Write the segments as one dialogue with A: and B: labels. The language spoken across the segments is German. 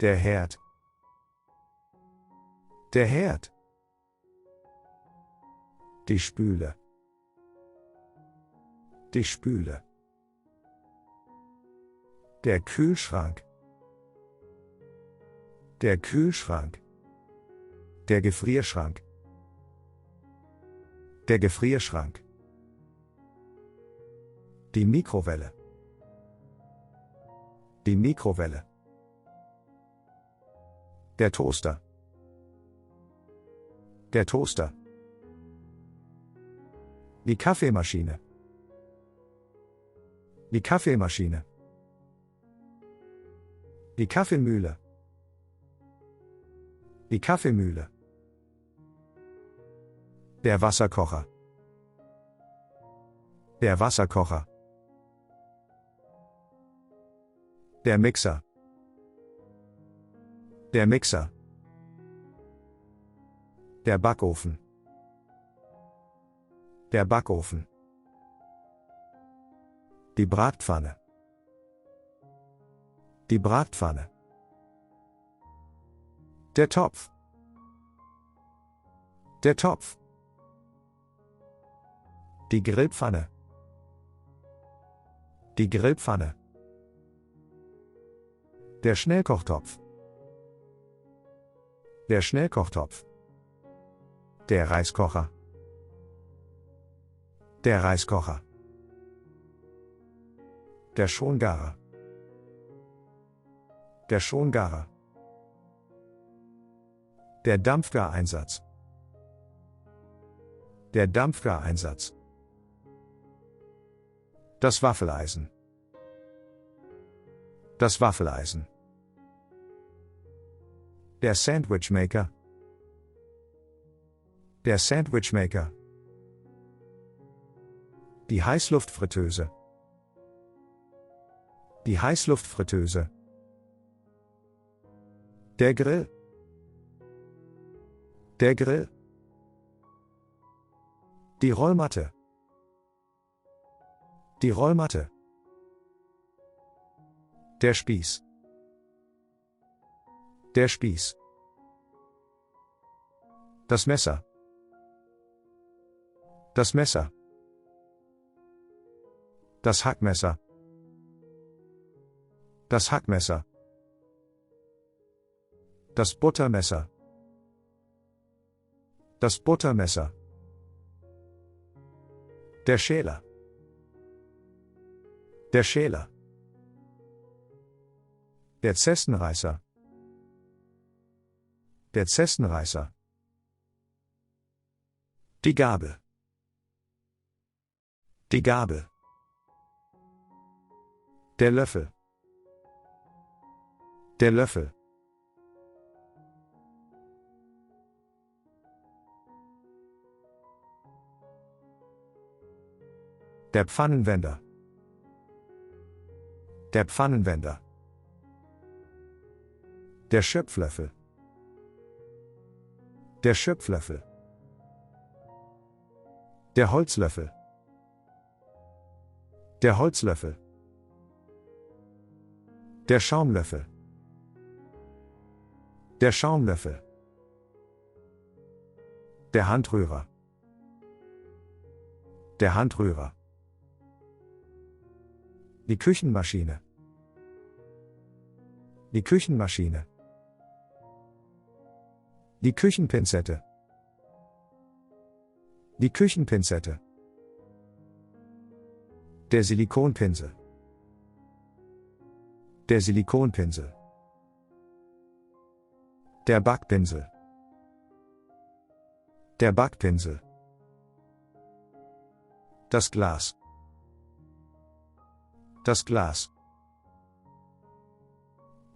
A: Der Herd. Der Herd. Die Spüle. Die Spüle. Der Kühlschrank. Der Kühlschrank. Der Gefrierschrank. Der Gefrierschrank. Die Mikrowelle. Die Mikrowelle. Der Toaster. Der Toaster. Die Kaffeemaschine. Die Kaffeemaschine. Die Kaffeemühle. Die Kaffeemühle. Der Wasserkocher. Der Wasserkocher. Der Mixer. Der Mixer. Der Backofen. Der Backofen. Die Bratpfanne. Die Bratpfanne. Der Topf. Der Topf. Die Grillpfanne. Die Grillpfanne. Der Schnellkochtopf. Der Schnellkochtopf. Der Reiskocher. Der Reiskocher. Der Schongarer. Der Schongarer. Der Dampfgareinsatz. Der Dampfgareinsatz. Das Waffeleisen. Das Waffeleisen. Der Sandwichmaker. Der Sandwichmaker. Die Heißluftfritteuse. Die Heißluftfritteuse. Der Grill. Der Grill. Die Rollmatte. Die Rollmatte. Der Spieß. Der Spieß. Das Messer. Das Messer. Das Hackmesser. Das Hackmesser. Das Buttermesser. Das Buttermesser. Der Schäler. Der Schäler. Der Zestenreißer. Der Zestenreißer. Die Gabel. Die Gabel. Der Löffel. Der Löffel. Der Pfannenwender. Der Pfannenwender. Der Schöpflöffel. Der Schöpflöffel. Der Holzlöffel. Der Holzlöffel. Der Schaumlöffel. Der Schaumlöffel. Der Handrührer. Der Handrührer. Die Küchenmaschine. Die Küchenmaschine. Die Küchenpinzette. Die Küchenpinzette. Der Silikonpinsel. Der Silikonpinsel. Der Backpinsel. Der Backpinsel. Das Glas. Das Glas.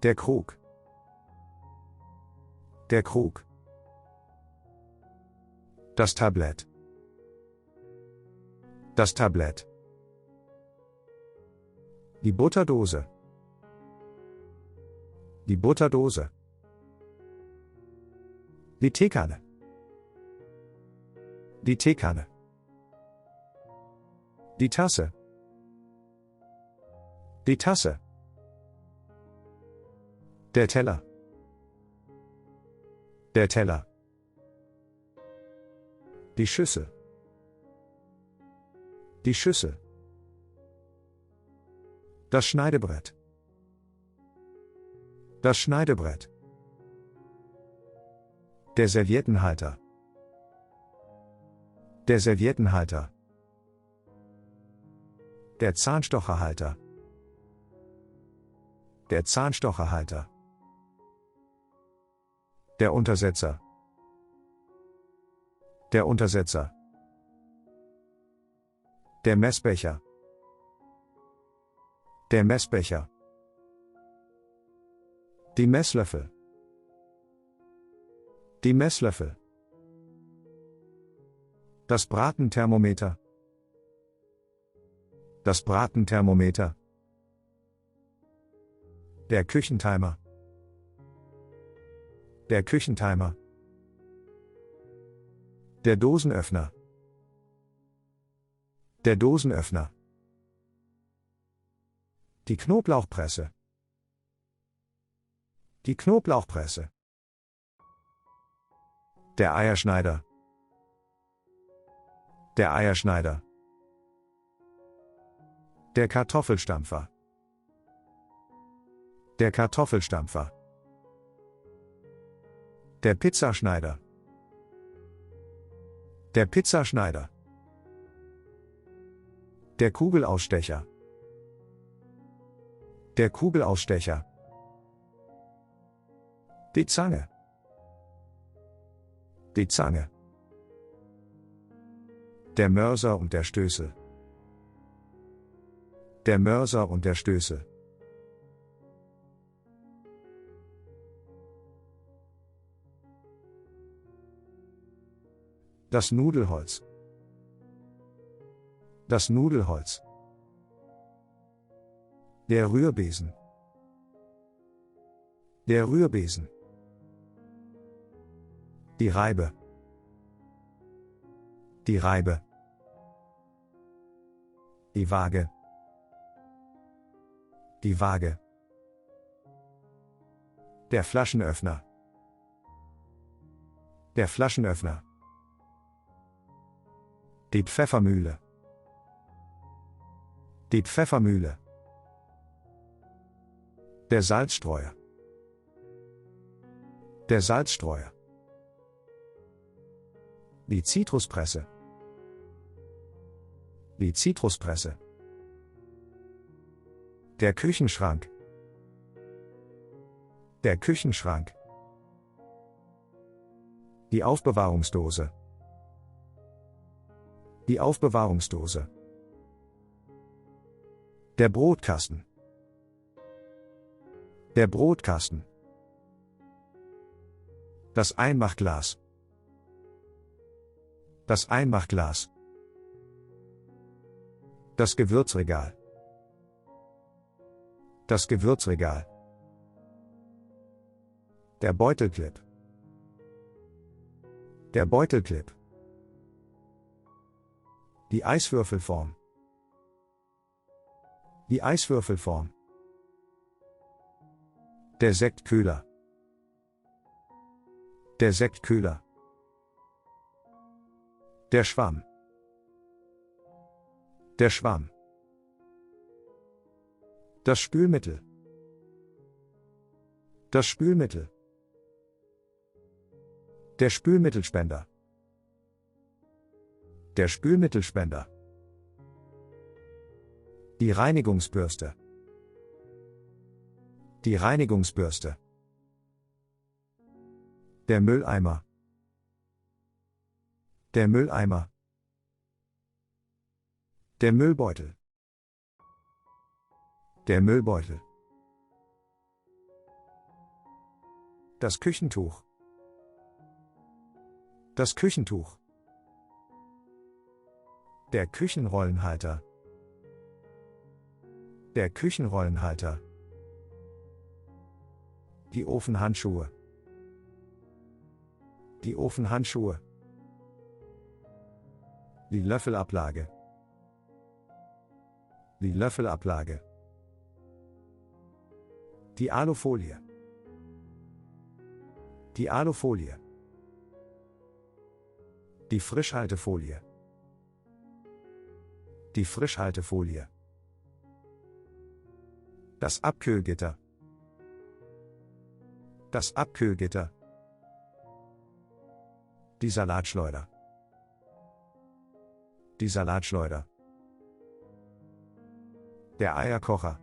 A: Der Krug. Der Krug. Das Tablett. Das Tablett. Die Butterdose. Die Butterdose. Die Teekanne. Die Teekanne. Die Tasse. Die Tasse. Der Teller. Der Teller. Die Schüssel. Die Schüssel. Das Schneidebrett. Das Schneidebrett. Der Serviettenhalter. Der Serviettenhalter. Der Zahnstocherhalter. Der Zahnstocherhalter. Der Untersetzer. Der Untersetzer. Der Messbecher. Der Messbecher. Die Messlöffel. Die Messlöffel. Das Bratenthermometer. Das Bratenthermometer. Der Küchentimer. Der Küchentimer. Der Dosenöffner. Der Dosenöffner. Die Knoblauchpresse. Die Knoblauchpresse. Der Eierschneider. Der Eierschneider. Der Kartoffelstampfer. Der Kartoffelstampfer. Der Pizzaschneider. Der Pizzaschneider. Der Kugelausstecher. Der Kugelausstecher. Die Zange. Die Zange. Der Mörser und der Stößel. Der Mörser und der Stößel. Das Nudelholz. Das Nudelholz. Der Rührbesen. Der Rührbesen. Die Reibe. Die Reibe. Die Waage. Die Waage. Der Flaschenöffner. Der Flaschenöffner. Die Pfeffermühle. Die Pfeffermühle. Der Salzstreuer. Der Salzstreuer. Die Zitruspresse. Die Zitruspresse. Der Küchenschrank. Der Küchenschrank. Die Aufbewahrungsdose. Die Aufbewahrungsdose. Der Brotkasten. Der Brotkasten. Das Einmachglas. Das Einmachglas. Das Gewürzregal. Das Gewürzregal. Der Beutelclip. Der Beutelclip. Die Eiswürfelform. Die Eiswürfelform. Der Sektkühler. Der Sektkühler. Der Schwamm. Der Schwamm. Das Spülmittel. Das Spülmittel. Der Spülmittelspender. Der Spülmittelspender. Die Reinigungsbürste. Die Reinigungsbürste. Der Mülleimer. Der Mülleimer. Der Müllbeutel. Der Müllbeutel. Das Küchentuch. Das Küchentuch. Der Küchenrollenhalter. Der Küchenrollenhalter. Die Ofenhandschuhe. Die Ofenhandschuhe. Die Löffelablage. Die Löffelablage. Die Alufolie. Die Alufolie. Die Frischhaltefolie. Die Frischhaltefolie. Das Abkühlgitter. Das Abkühlgitter. Die Salatschleuder. Die Salatschleuder. Der Eierkocher.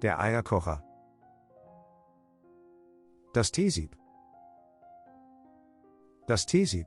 A: Der Eierkocher. Das Teesieb. Das Teesieb.